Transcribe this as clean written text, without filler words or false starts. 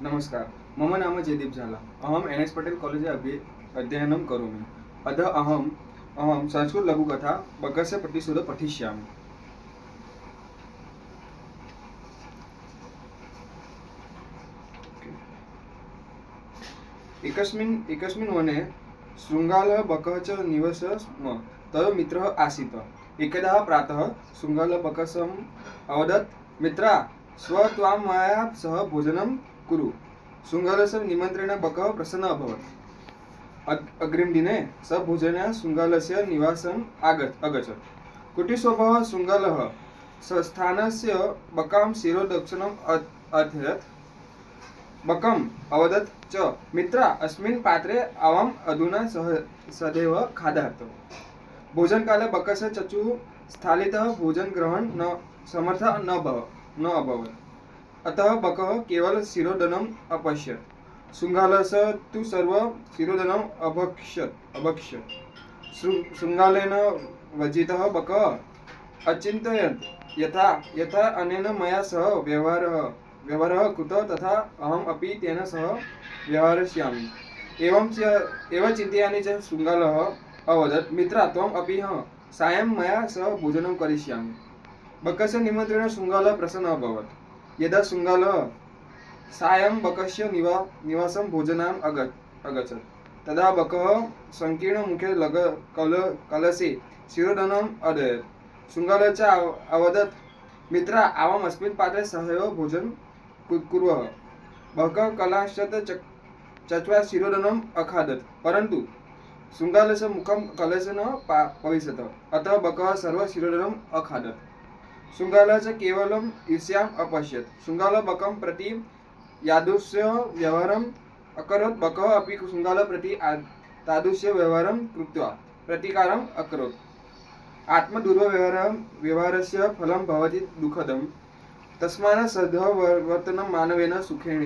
नमस्कार, मम नाम जयदीप झाला। अहम एन एस पटेल कॉलेजे अध्ययनं करोमि। अतः अहम अहम संस्कृत लघुकथा बकस्य प्रतिशोध पठिष्यामि। एकस्मिन् एकस्मिन् वने शृङ्गालः बकः च निवसः स्म। तव मित्रः आसीत्। एकदा प्रातः शृङ्गालः बकसम् अवदत्, मित्रा, श्वः त्वां मया सह भोजनं कुरु। शृङ्गालस्य निमन्त्रणेन बकः प्रसन्नः अभवत्। अग्रिमदिने सः भोजनाय शृङ्गालस्य निवासम् अगच्छत्। कुटीरस्वभावः शृङ्गालः स्थानस्य बकां शिरोदक्षिणम् अर्थयत्। बकम् अवदत् च, मित्रा, अस्मिन् पात्रे आवाम् अधुना सदैव खादात्। भोजनकाले बकस्य चक्षुः स्खलितः, भोजनग्रहणं न समर्थः न अभवत्। अतः बकः केवलं शिरोदनम् अपश्यत्। शृङ्गालस्य तु सर्वं शिरोदनम् अभक्षत्। शृङ्गालेन वञ्चितः बकः अचिन्तयत्, यथा अनेन मया सह व्यवहारः कृतः तथा अहम् अपि तेन सह व्यवहरिष्यामि। एवं चिन्तयामि च शृङ्गालः अवदत्, मित्रा, त्वम् अपि सायं मया सह भोजनं करिष्यामि। बकस्य निमन्त्रणेन शृङ्गालः प्रसन्नः अभवत्। यदा शृङ्गालः सायं बकस्य निवासं भोजनाय अगच्छत्, तदा बकः सङ्कीर्णमुखे कलशे शिरोदनम् अदयत्। शृङ्गालः च अवदत्, मित्रा, आवाम् अस्मिन् पात्रे सहैव भोजनं कुर्वः। बकः कलाश्चात् चत्वा शिरोदनम् अखादत्, परन्तु शृङ्गालस्य मुखं कलशेन पविशत्। अतः बकः सर्वं शिरोदनम् अखादत्। शृङ्गालः च केवलम् ईर्ष्याम् अपश्यत्। शृङ्गालः बकं प्रति यादृशं व्यवहारम् अकरोत्। बकः अपि शृङ्गालः प्रति तादृशं व्यवहारं कृत्वा प्रतिकारम् अकरोत्। आत्मदुर्व्यवहारस्य फलं भवति दुःखदं। तस्मात् सद्वर्तनं मानवेन सुखेन